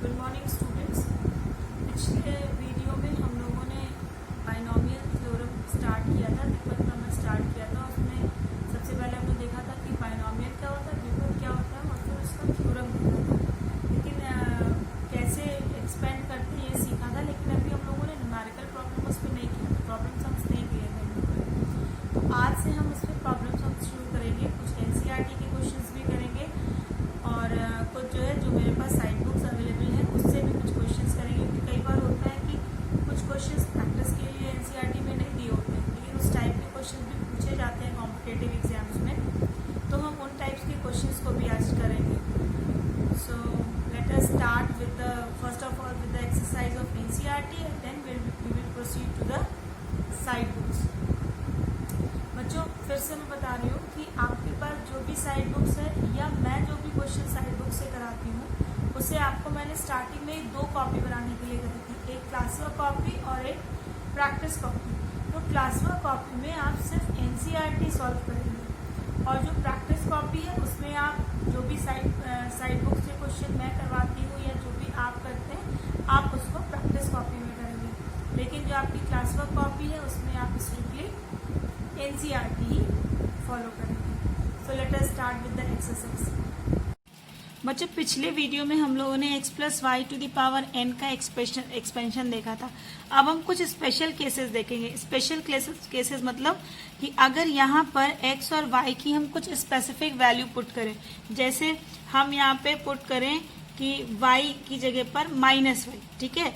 Good morning students. पिछले video में हम लोगों ने बाइनोमियल थ्योरम स्टार्ट किया था, द्विपद प्रमेय स्टार्ट किया था। उसमें सबसे पहले हमने देखा था कि बाइनोमियल क्या होता है, द्विपद क्या होता है और फिर उसका थ्योरम देखा था। लेकिन कैसे एक्सपेंड करते हैं ये सीखा था, लेकिन अभी हम लोगों ने न्यूमेरिकल प्रॉब्लम उस पर नहीं किया था, प्रॉब्लम सम्स नहीं किए थे हम लोगों ने। तो आज से हम उस पर प्रॉब्लम सम्स शुरू करेंगे, कुछ एनसीईआरटी के क्वेश्चंस भी करेंगे और कुछ जो है जो मेरे पास साइड बुक्स अवेलेबल है उससे भी कुछ क्वेश्चंस करेंगे। क्योंकि कई बार होता है कि कुछ क्वेश्चंस प्रैक्टिस के लिए एनसीईआरटी में नहीं दिए होते हैं, लेकिन उस टाइप के क्वेश्चंस भी पूछे जाते हैं कॉम्पिटिटिव एग्जाम्स में, तो हम उन टाइप्स के क्वेश्चंस को भी आज करेंगे। So let us start with the first of all with the exercise of NCERT and then we will proceed to the side books. बच्चों फिर से मैं बता रही हूँ कि आपके पास जो भी साइड बुक्स है या मैं जो भी क्वेश्चन साइड बुक से कराती हूँ उसे आपको मैंने स्टार्टिंग में 2 कॉपी बनाने के लिए कही थी, एक क्लास वर्क कॉपी और एक प्रैक्टिस कॉपी। तो क्लास वर्क कॉपी में आप सिर्फ एनसीईआरटी सॉल्व करेंगे और जो प्रैक्टिस कॉपी है उसमें आप जो भी साइड बुक से क्वेश्चन मैं करवाती हूँ या जो भी आप करते हैं आप उसको प्रैक्टिस कॉपी में करेंगे। लेकिन जो आपकी क्लास वर्क कॉपी है उसमें आप स्ट्रिक्टली एनसीईआरटी ही फॉलो करेंगे। So let us start with the exercise. बच्चों पिछले वीडियो में हम लोगों ने x plus y to the power n का एक्सपेंशन देखा था। अब हम कुछ स्पेशल केसेस देखेंगे। स्पेशल केसेस मतलब कि अगर यहाँ पर x और y की हम कुछ स्पेसिफिक वैल्यू पुट करें, जैसे हम यहाँ पे पुट करें कि y की जगह पर माइनस वाई, ठीक है,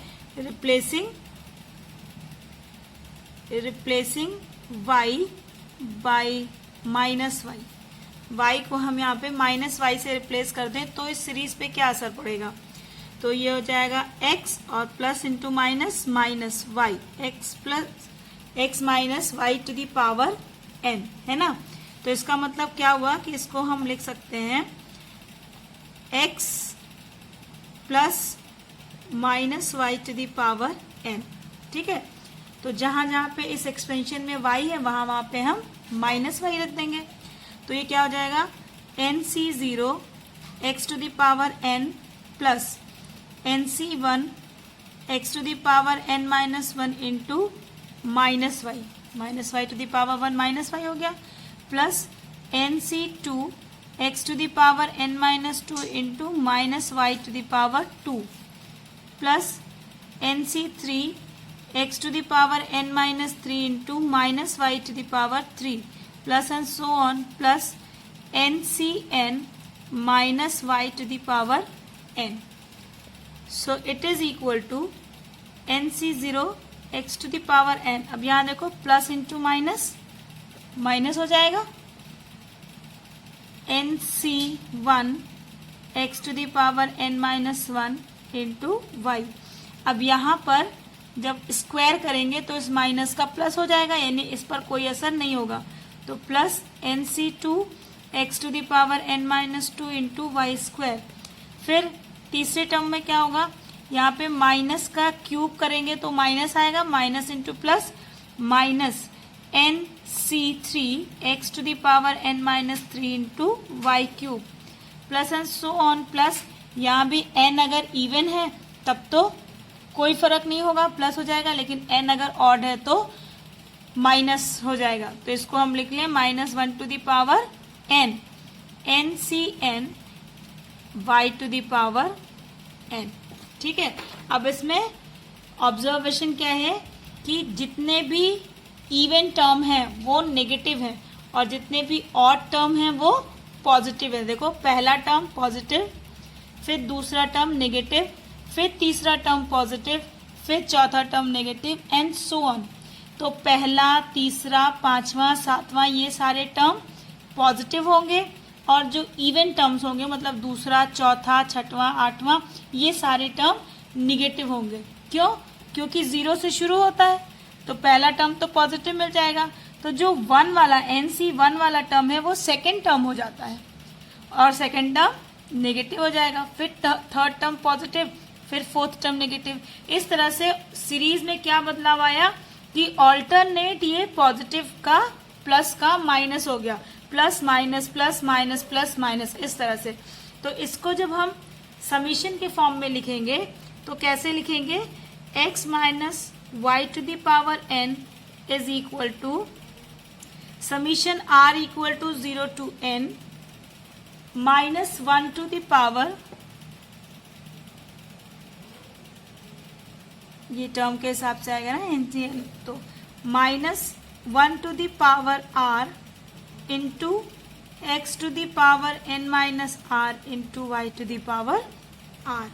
replacing y by minus y, y को हम यहाँ पे माइनस वाई से रिप्लेस कर दें तो इस सीरीज पे क्या असर पड़ेगा। तो ये हो जाएगा x और plus into minus minus y, x minus y to the power n, है ना। तो इसका मतलब क्या हुआ कि इसको हम लिख सकते हैं x plus minus y to the power n, ठीक है। तो जहां जहां पे इस एक्सपेंशन में y है वहां पे हम माइनस वाई रख देंगे। तो ये क्या हो जाएगा nc0 x to the power n प्लस nc1 x to the power n minus 1 into minus y to the power 1 minus y हो गया, plus nc2 x to the power n minus 2 into minus y to the power 2 plus nc3 x to the power n minus 3 into minus y to the power 3 plus and so on plus ncn minus y to the power n. So it is equal to nc0 x to the power n. अब यहाँ देखो plus into minus minus हो जाएगा, nc1 x to the power n minus 1 into y। अब यहाँ पर जब square करेंगे तो इस माइनस का प्लस हो जाएगा, यानी इस पर कोई असर नहीं होगा। तो plus nc2 x to the power n minus 2 into Y square. फिर तीसरे टर्म में क्या होगा, यहाँ पे माइनस का क्यूब करेंगे तो माइनस आएगा, minus into plus minus nc3 x to the power n minus 3 into Y cube plus and so on plus यहाँ भी n अगर इवन है तब तो कोई फर्क नहीं होगा, प्लस हो जाएगा, लेकिन n अगर ऑड है तो माइनस हो जाएगा। तो इसको हम लिख लें minus 1 to the power n, ncn y to the power n, ठीक है। अब इसमें ऑब्जर्वेशन क्या है कि जितने भी इवन टर्म हैं वो नेगेटिव है और जितने भी ऑड टर्म हैं वो पॉजिटिव है। देखो पहला टर्म पॉजिटिव, फिर दूसरा टर्म नेगेटिव, फिर तीसरा टर्म पॉजिटिव, फिर चौथा term negative and so on. तो पहला, तीसरा, पांचवा, सातवां ये सारे टर्म पॉजिटिव होंगे और जो इवन टर्म्स होंगे मतलब दूसरा, चौथा, छठवां, आठवां ये सारे टर्म निगेटिव होंगे। क्यों? क्योंकि 0 से शुरू होता है तो पहला टर्म तो पॉजिटिव मिल जाएगा, तो जो 1 वाला nc1 वाला टर्म है वो सेकेंड टर्म हो जाता है और सेकेंड टर्म नेगेटिव हो जाएगा, फिर थर्ड टर्म पॉजिटिव, फिर फोर्थ टर्म नेगेटिव। इस तरह से सीरीज में क्या बदलाव आया कि ऑल्टरनेट ये पॉजिटिव का प्लस का माइनस हो गया, plus minus plus minus plus minus, इस तरह से। तो इसको जब हम समीशन के फॉर्म में लिखेंगे तो कैसे लिखेंगे, x minus y to the power n is equal to summation r equal to 0 to n minus 1 to the power, ये टर्म के हिसाब से आएगा ना एन, तो minus 1 to the power r into x to the power n minus r into y to the power r।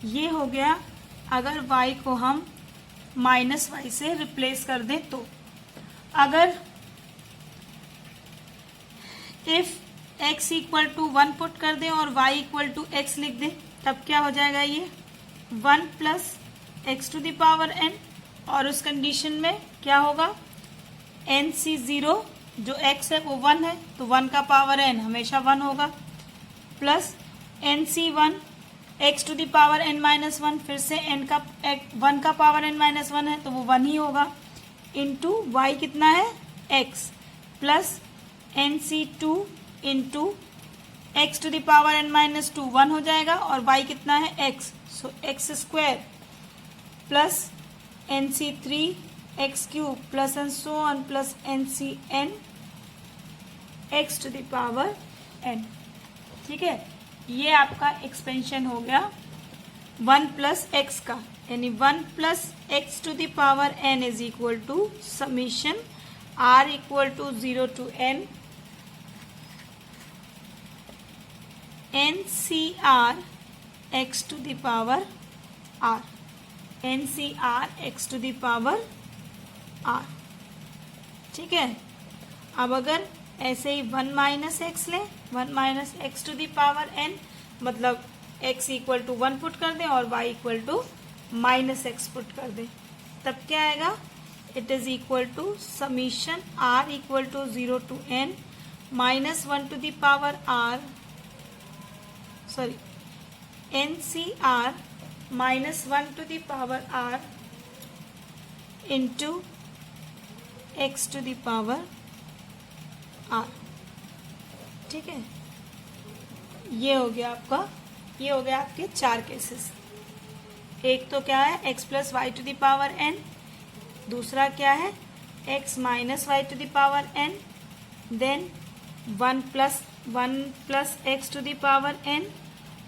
ये हो गया अगर y को हम माइनस वाई से रिप्लेस कर दें तो। अगर if x equal to 1 put कर दें और y इक्वल टू x लिख दें तब क्या हो जाएगा, ये 1 plus x to the power n, और उस कंडीशन में क्या होगा, nc0 जो x है वो 1 है तो 1 का पावर n हमेशा 1 होगा, plus nc1 x to the power n minus 1, फिर से n का 1 का पावर n माइनस 1 है तो वो 1 ही होगा, इंटू y कितना है x, plus nc2 into x to the power n minus 2 1 हो जाएगा, और y कितना है x, so x square plus nc3 x cube plus and so on plus ncn x to the power n। ठीक है, ये आपका एक्सपेंशन हो गया 1 प्लस एक्स का, यानी 1 plus x to the power n is equal to summation r equal to 0 to n ncr x to the power r, ncr x to the power r। ठीक है, अब अगर ऐसे ही 1 माइनस एक्स लें, 1 minus x to the power n, मतलब x equal to 1 put कर दें और y equal to minus x put कर दें, तब क्या आएगा, it is equal to summation r equal to 0 to n minus 1 to the power r, sorry ncr minus 1 to the power r into x to the power r। ठीक है, ये हो गया आपका, ये हो गया आपके 4 केसेस। एक तो क्या है x plus y to the power n, दूसरा क्या है x minus y to the power n, then 1 plus x to the power n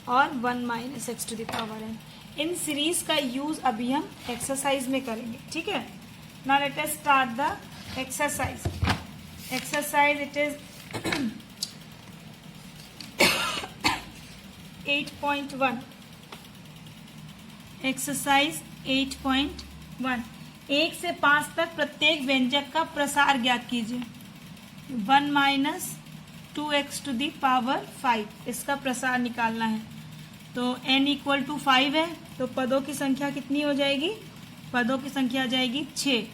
और 1 minus x to the power n। इन सीरीज का यूज अभी हम एक्सरसाइज में करेंगे। ठीक है, now let us start the exercise. Exercise it is 8.1। Exercise 8.1, 1 से 5 तक प्रत्येक व्यंजक का प्रसार ज्ञात कीजिए। 1 minus 2x to the power 5, इसका प्रसार निकालना है। तो n इक्वल टू 5 है तो पदों की संख्या कितनी हो जाएगी, पदों की संख्या आ जाएगी 6।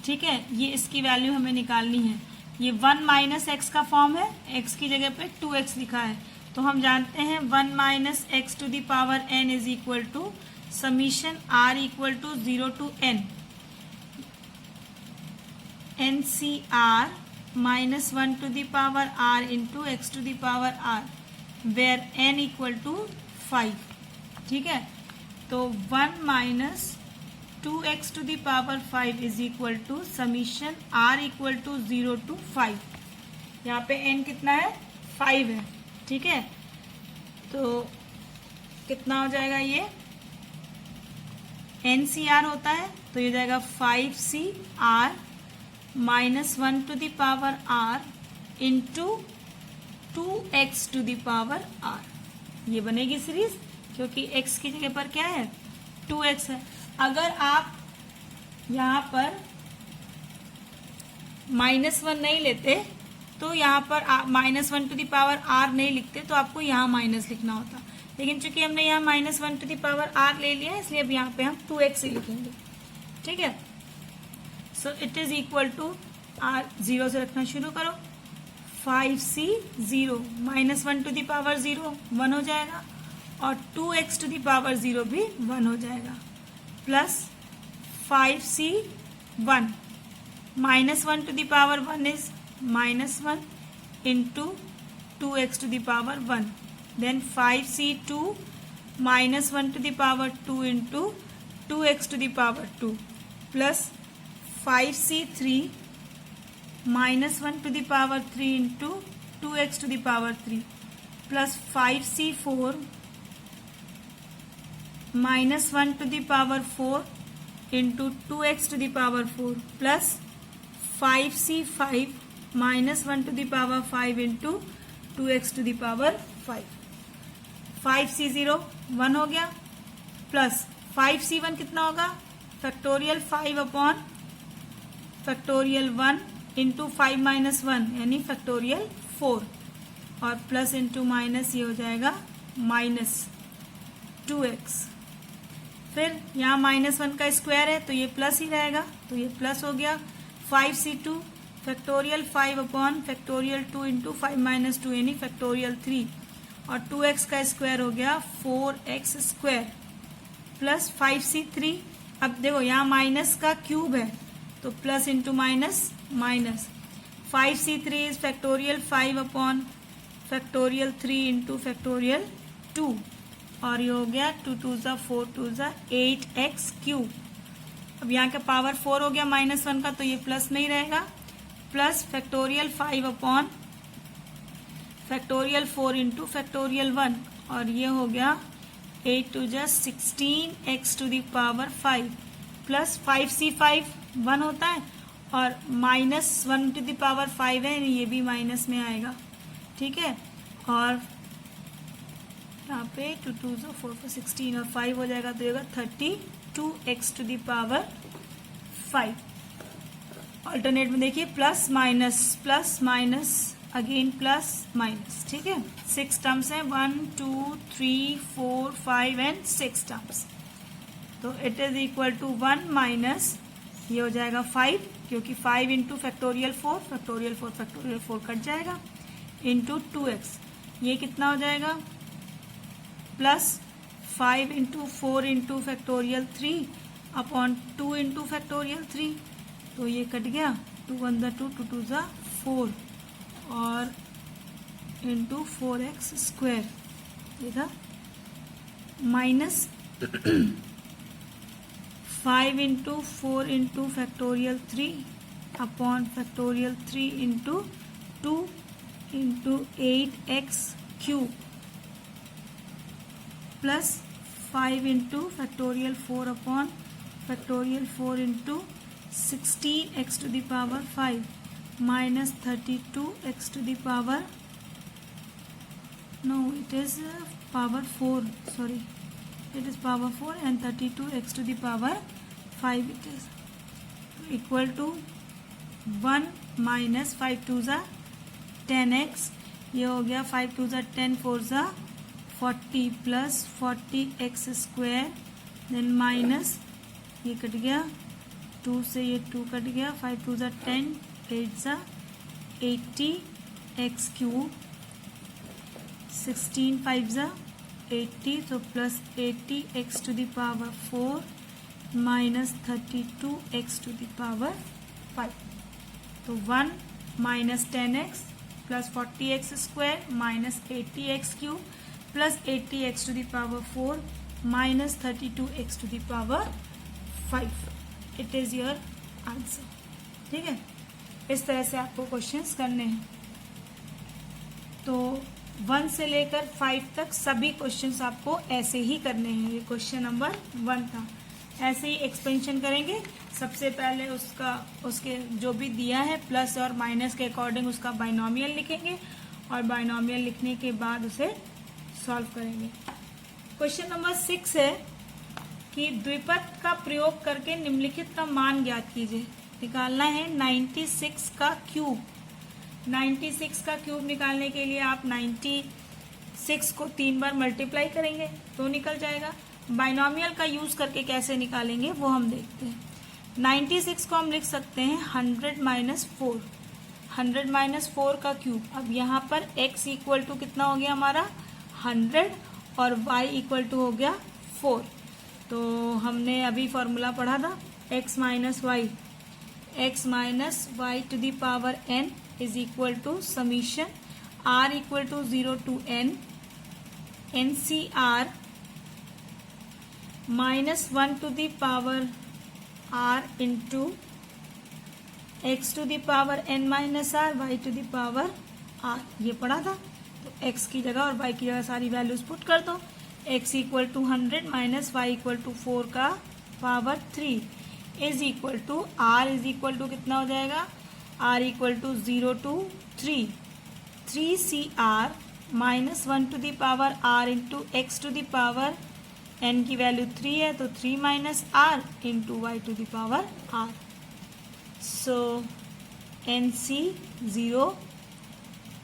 ठीक है, ये इसकी वैल्यू हमें निकालनी है। ये 1 माइनस एक्स का फॉर्म है, x की जगह पे 2x लिखा है, तो हम जानते हैं 1 minus x to the power n is equal to summation r equal to 0 to n ncr minus 1 to the power r into x to the power r, where n equal to 5। ठीक है, तो 1 minus 2x to the power 5 is equal to summation r equal to 0 to 5। यहाँ पे n कितना है, 5 है। ठीक है, तो कितना हो जाएगा, ये NCR होता है तो ये जाएगा 5CR minus 1 to the power R into 2x to the power R। ये बनेगी सीरीज, क्योंकि x की जगह पर क्या है, 2x है। अगर आप यहाँ पर -1 नहीं लेते तो यहाँ पर -1 टू द पावर R नहीं लिखते तो आपको यहाँ माइनस लिखना होता, लेकिन चूंकि हमने यहाँ -1 टू द पावर R ले लिया है इसलिए अब यहाँ पे हम 2x ही लिखेंगे। ठीक है, so it is equal to R 0 से रखना शुरू करो, 5C 0 -1 टू द पावर 0 1 हो जाएगा और 2x टू द पावर 0 भी 1 हो जाएगा, plus 5C 1 -1 to the power 1 is -1 into 2x to the power 1, then 5C2 -1 to the power 2 into 2x to the power 2 plus 5c3 -1 to the power 3 into 2x to the power 3 plus 5c4 -1 to the power 4 into 2x to the power 4 plus 5c5 -1 to the power 5 into 2x to the power 5. 5c0 1 हो गया plus 5c1 कितना होगा factorial 5 upon factorial 1 into 5 minus 1 यानी factorial 4 और plus into minus ये हो जाएगा -2x। फिर यहाँ -1 का स्क्वायर है तो ये प्लस ही रहेगा तो ये प्लस हो गया 5c2 factorial 5 upon factorial 2 into 5 minus 2 यानी फैक्टोरियल 3 और 2x का स्क्वायर हो गया 4x स्क्वायर प्लस 5c3। अब देखो यहाँ माइनस का क्यूब है तो plus into minus minus 5c3 is factorial 5 upon factorial 3 into factorial 2 और ये हो गया 2 2 ज़ा 4 2 ज़ा 8x क्यूब। अब यहाँ का पावर 4 हो गया -1 का तो ये प्लस में ही रहेगा plus factorial 5 upon factorial 4 into factorial 1 और ये हो गया 8 2 ज़ा 16x to the power 5 plus 5c5 1 होता है और -1 टू दी पावर 5 है ये भी माइनस में आएगा ठीक है और यहाँ पे 2 2 ज़ा 4 4 16 और 5 हो जाएगा तो ये होगा 32x to the power 5। Alternate में देखिए plus minus again plus minus ठीक है 6 टर्म्स हैं 1 2 3 4 5 एंड 6 टर्म्स तो it is equal to 1 minus ये हो जाएगा 5 क्योंकि 5 इंटू फैक्टोरियल 4 कट जाएगा इंटू 2x ये कितना हो जाएगा plus 5 into 4 into factorial 3 upon 2 into factorial 3 तो ये कट गया 2 1 ज़ा 2 2 2 ज़ा 4 और इंटू 4x स्क्वायर ये था minus 5 into 4 into factorial 3 upon factorial 3 into 2 into 8x cube plus 5 into factorial 4 upon factorial 4 into 16x to the power 5 minus 32x to the power no it is power 4 sorry it is power 4 and 32x to the power 5 it is equal to 1 minus 5 2 ज़ा 10x ये हो गया 5 2 ज़ा 10 4 ज़ा 40 plus 40x square then minus ये cut गया 2 से ये 2 कट गया 5 2 ज़ा 10 8 ज़ा 80x क्यूब 16 5 ज़ा 80 तो plus 80x to the power 4 minus 32x to the power 5 तो 1 minus 10x plus 40x square minus 80x cube plus 80x to the power 4 minus 32x to the power 5 it is your answer ठीक है। इस तरह से आपको questions करने हैं तो 1 से लेकर 5 तक सभी क्वेश्चंस आपको ऐसे ही करने हैं। ये क्वेश्चन नंबर 1 था ऐसे ही एक्सपेंशन करेंगे। सबसे पहले उसके जो भी दिया है प्लस और माइनस के अकॉर्डिंग उसका बाइनोमियल लिखेंगे और बाइनोमियल लिखने के बाद उसे सॉल्व करेंगे। क्वेश्चन नंबर 6 है कि द्विपद का प्रयोग करके निम्नलिखित का मान ज्ञात कीजिए। निकालना है 96 का क्यूब। 96 का क्यूब निकालने के लिए आप 96 को 3 बार मल्टीप्लाई करेंगे तो निकल जाएगा। बाइनोमियल का यूज करके कैसे निकालेंगे वो हम देखते हैं। 96 को हम लिख सकते हैं 100 माइनस 4 100 माइनस 4 का क्यूब। अब यहाँ पर x इक्वल टू कितना हो गया हमारा 100 और y इक्वल टू हो गया 4। तो हमने अभी फॉर्मूला पढ़ा था x minus y to the power n is equal to summation r equal to 0 to n NCR -1 to the power r into x to the power n minus r y to the power r, ये पढ़ा था। तो x की जगह और y की जगह सारी वैल्यूज पुट कर दो। x equal to 100 minus y equal to 4 का power 3 is equal to r is equal to कितना हो जाएगा, r equal to 0 to 3 3cr -1 to the power r into x to the power n की value 3 है तो 3 minus r into y to the power r। So NC 0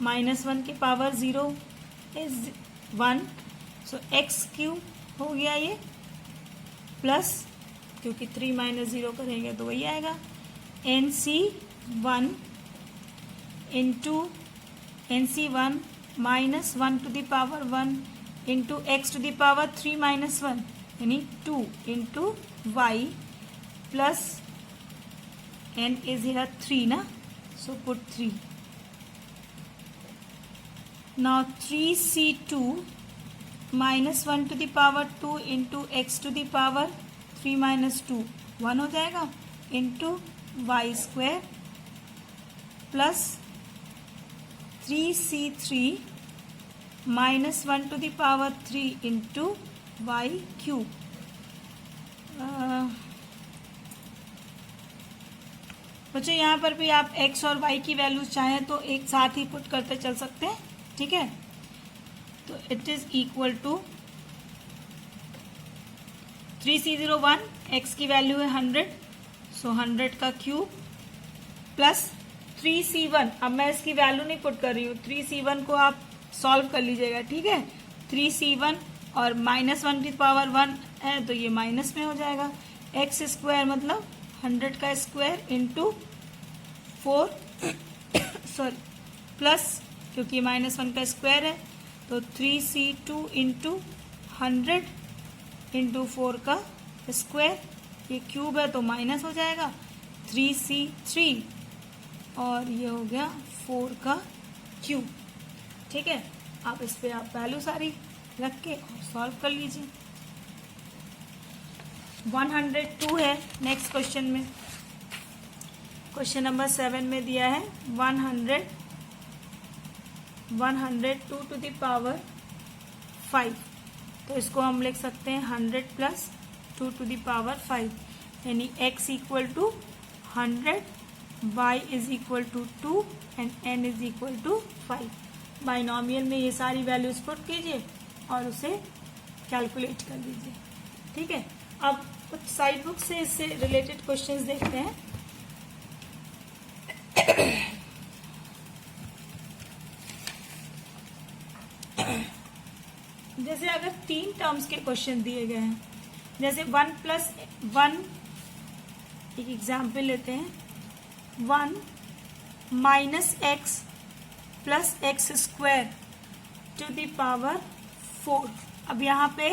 -1 की पावर 0 is 1, so x cube हो गया ये, प्लस क्योंकि 3 minus 0 करेंगे तो वही आएगा NC 1 into NC1 -1 to the power 1 into x to the power 3 minus 1 यानी 2 into Y plus n is here 3 ना, so put 3। Now 3c2 -1 to the power 2 into x to the power 3 minus 2 1 हो जाएगा into Y square plus 3c3 -1 to the power 3 into Y cube. बच्चों यहाँ पर भी आप x और y की वैल्यूज चाहें तो एक साथ ही पुट करते चल सकते हैं, ठीक है। तो it is equal to 3c01, x की वैल्यू है 100, सो 100 का क्यूब प्लस 3c1, अब मैं इसकी वैल्यू नहीं पुट कर रही हूँ, 3c1 को आप सॉल्व कर लीजिएगा, ठीक है। 3c1 और -1 की पावर 1 है तो ये माइनस में हो जाएगा, एक्स स्क्वायर मतलब 100 का स्क्वायर इंटू 4 सॉरी प्लस क्योंकि -1 का स्क्वायर है तो 3c2 इंटू 100 इंटू 4 का स्क्वायर, ये क्यूब है तो माइनस हो जाएगा 3c3 और ये हो गया 4 का क्यूब, ठीक है। आप इस पे आप वैल्यू सारी रख के सॉल्व कर लीजिए। 102 है नेक्स्ट क्वेश्चन में, क्वेश्चन नंबर 7 में दिया है 102 टू द पावर 5, तो इसको हम लिख सकते हैं 100 प्लस 2 टू द पावर 5 यानी x equal to 100, y is equal to 2 and n is equal to 5। Binomial में ये सारी वैल्यूज पुट कीजिए और उसे कैलकुलेट कर लीजिए, ठीक है। अब कुछ साइड बुक से इससे रिलेटेड क्वेश्चंस देखते हैं। जैसे अगर 3 टर्म्स के क्वेश्चन दिए गए हैं, जैसे 1 प्लस 1, एक एग्जाम्पल लेते हैं, 1 minus x plus x square to the power 4। अब यहाँ पे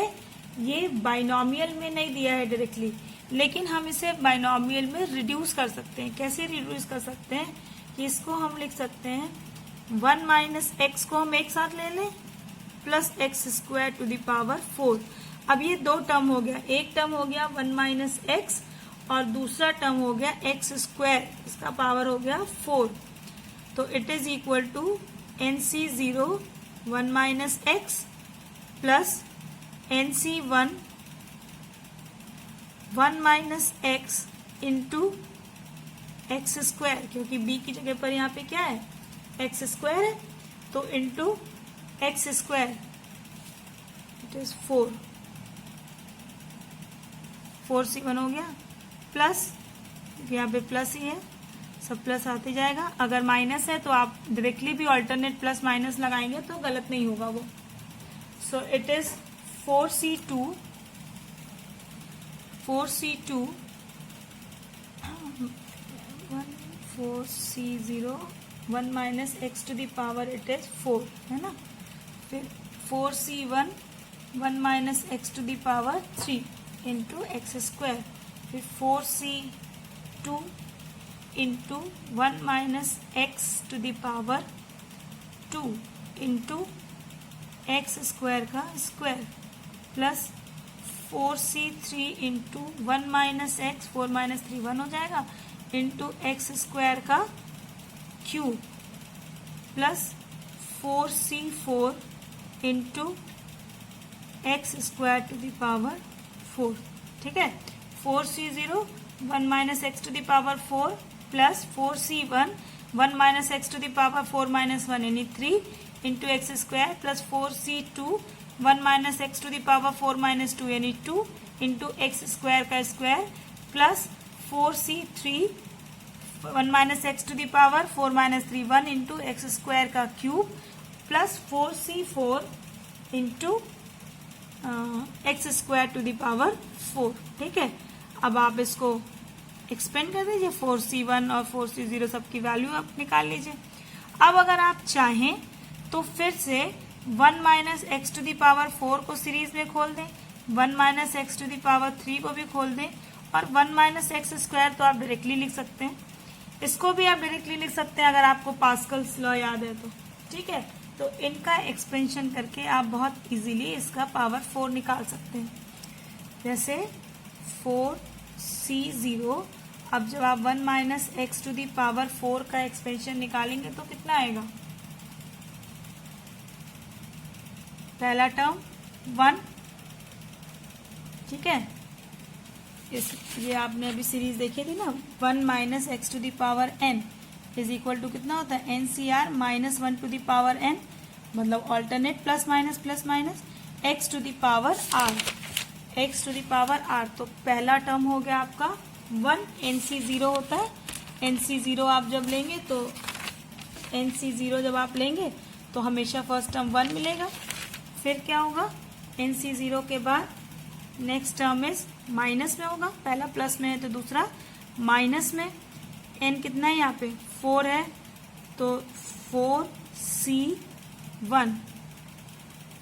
ये बाइनोमियल में नहीं दिया है डायरेक्टली, लेकिन हम इसे बाइनोमियल में रिड्यूस कर सकते हैं। कैसे रिड्यूस कर सकते हैं कि इसको हम लिख सकते हैं 1 माइनस एक्स को हम एक साथ ले लें plus x square to the power 4। अब ये 2 टर्म हो गया, एक टर्म हो गया 1 माइनस एक्स और दूसरा टर्म हो गया एक्स स्क्वायर, इसका पावर हो गया 4। तो it is equal to NC0 1 minus x plus NC1 1 minus x into x square, क्योंकि b की जगह पर यहाँ पे क्या है एक्स स्क्वायर है, तो into x square it is 4c1 हो गया प्लस यहाँ पे प्लस ही है, सब प्लस आते जाएगा। अगर माइनस है तो आप डायरेक्टली भी ऑल्टरनेट प्लस माइनस लगाएंगे तो गलत नहीं होगा वो। So it is 4c2 4c0 1 minus x to the power it is 4 है ना, फिर 4c1 1 minus x to the power 3 into x square, फिर 4c2 into 1 minus x to the power 2 into x square का square plus 4c3 into 1 minus x, 4 minus 3 1 हो जाएगा, into x square का cube plus 4c4 into x square to the power 4। ठीक है, 4c0 1 minus x to the power 4 plus 4c1 1 minus x to the power 4 minus 1 यानी 3 into x square plus 4c2 1 minus x to the power 4 minus 2 यानी 2 into x square का square plus 4c3 1 minus x to the power 4 minus 3 1 into x square का cube plus 4c4 into x square to the power 4। ठीक है, अब आप इसको expand कर दीजिए, 4c1 और 4c0 सबकी वैल्यू आप निकाल लीजिए। अब अगर आप चाहें तो फिर से 1 minus x to the power 4 को सीरीज में खोल दें, 1 minus x to the power 3 को भी खोल दें, और 1 माइनस एक्स स्क्वायर तो आप डायरेक्टली लिख सकते हैं, इसको भी आप डायरेक्टली लिख सकते हैं अगर आपको पास्कल्स लॉ याद है तो। ठीक है, तो इनका एक्सपेंशन करके आप बहुत इजीली इसका पावर 4 निकाल सकते हैं। जैसे 4c0, अब जब आप 1 minus x to the power 4 का एक्सपेंशन निकालेंगे तो कितना आएगा? पहला टर्म 1। ठीक है, ये आपने अभी सीरीज देखी थी ना, 1 minus x to the power n is equal to कितना होता है? NCR minus 1 to the power n, मतलब alternate plus minus x to the power r, x to the power r। तो पहला टर्म हो गया आपका 1, NC0 होता है, NC0 आप जब लेंगे तो NC0 जब आप लेंगे तो हमेशा फर्स्ट टर्म 1 मिलेगा। फिर क्या होगा? NC0 के बाद नेक्स्ट टर्म इज माइनस में होगा, पहला प्लस में है तो दूसरा माइनस में। n कितना है यहाँ पे? 4 है, तो 4c1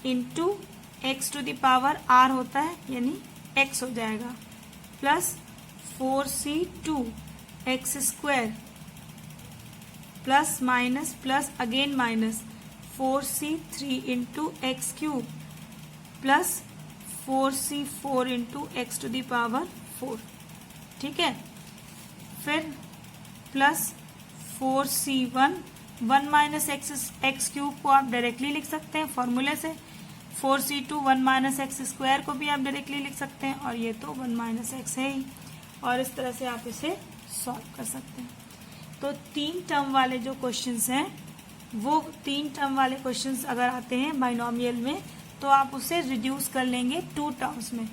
into x to the power r होता है यानी x हो जाएगा, plus 4c2 x square plus minus plus again minus 4c3 into x cube plus 4c4 into x to the power 4। ठीक है, फिर plus 4c1 1 minus x cube को आप डायरेक्टली लिख सकते हैं फॉर्मूले से, 4c2 1 माइनस एक्स स्क्वायर को भी आप डायरेक्टली लिख सकते हैं, और ये तो 1 माइनस एक्स है ही, और इस तरह से आप इसे सॉल्व कर सकते हैं। तो 3 टर्म वाले जो क्वेश्चंस हैं, वो 3 टर्म वाले क्वेश्चंस अगर आते हैं बाइनोमियल में तो आप उसे रिड्यूस कर लेंगे 2 टर्म्स में,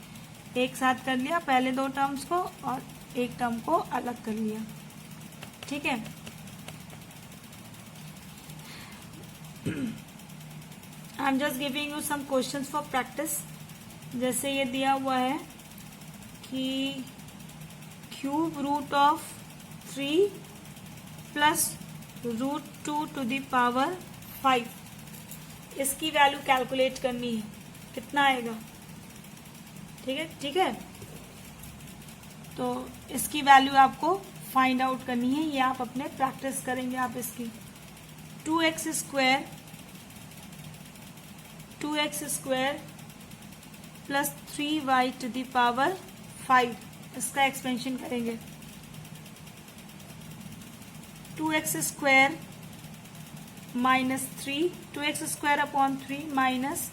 एक साथ कर लिया पहले 2 टर्म्स को और एक टर्म को अलग कर लिया। ठीक है, I am just giving you some questions for practice. जैसे ये दिया हुआ है कि cube root of 3 plus root 2 to the power 5, इसकी वैल्यू कैलकुलेट करनी है, कितना आएगा? ठीक है, तो इसकी वैल्यू आपको फाइंड आउट करनी है, ये आप अपने प्रैक्टिस करेंगे आप इसकी। 2x square plus 3y to the power 5, इसका एक्सपेंशन करेंगे। 2x square minus 3, 2x square upon 3 minus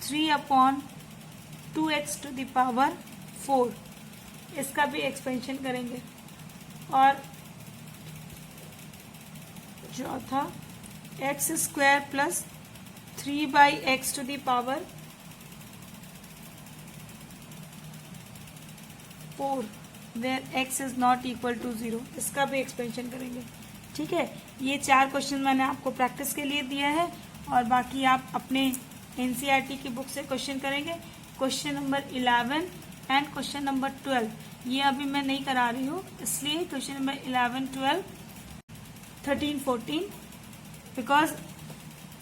3 upon 2x to the power 4, इसका भी एक्सपेंशन करेंगे। और चौथा x square plus 3/x to the power 4 where x is not equal to 0, इसका भी expansion करेंगे। ठीक है, ये 4 क्वेश्चन मैंने आपको प्रैक्टिस के लिए दिया है, और बाकी आप अपने एनसीईआरटी की बुक से क्वेश्चन करेंगे। Question number 11 and question number 12 ये अभी मैं नहीं करा रही हूँ, इसलिए क्वेश्चन नंबर 11, 12, 13, 14, बिकॉज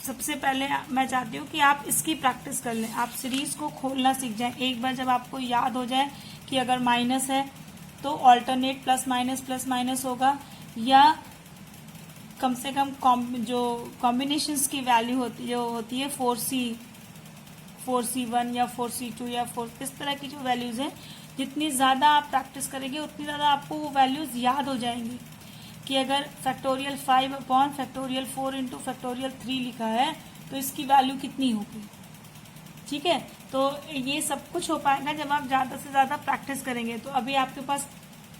सबसे पहले मैं चाहती हूँ कि आप इसकी प्रैक्टिस कर लें, आप सीरीज को खोलना सीख जाएं। एक बार जब आपको याद हो जाए कि अगर माइनस है तो ऑल्टरनेट प्लस माइनस होगा, या कम से कम जो कॉम्बिनेशंस की वैल्यू होती है 4c 4C1 या 4C2 या 4, इस तरह की जो वैल्यूज़ हैं, जितनी ज़्यादा आप प्रैक्टिस करेंगे उतनी ज़्यादा आपको वो वैल्यूज़ याद हो जाएंगी कि अगर factorial 5 upon factorial 4 into factorial 3 लिखा है तो इसकी वैल्यू कितनी होगी। ठीक है, तो ये सब कुछ हो पाएगा जब आप ज़्यादा से ज़्यादा प्रैक्टिस करेंगे। तो अभी आपके पास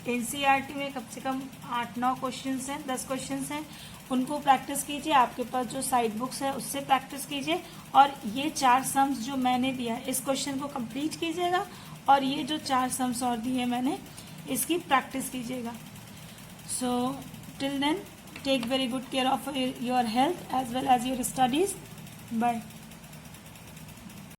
एनसीईआरटी में कम से कम 8-9 क्वेश्चन हैं, 10 क्वेश्चन हैं, उनको प्रैक्टिस कीजिए। आपके पास जो साइड बुक्स है उससे प्रैक्टिस कीजिए, और ये 4 सम्स जो मैंने दिया है इस क्वेश्चन को कंप्लीट कीजिएगा, और ये जो 4 सम्स और दिए मैंने इसकी प्रैक्टिस कीजिएगा। So till then, take very good care of your health as well as your studies. Bye.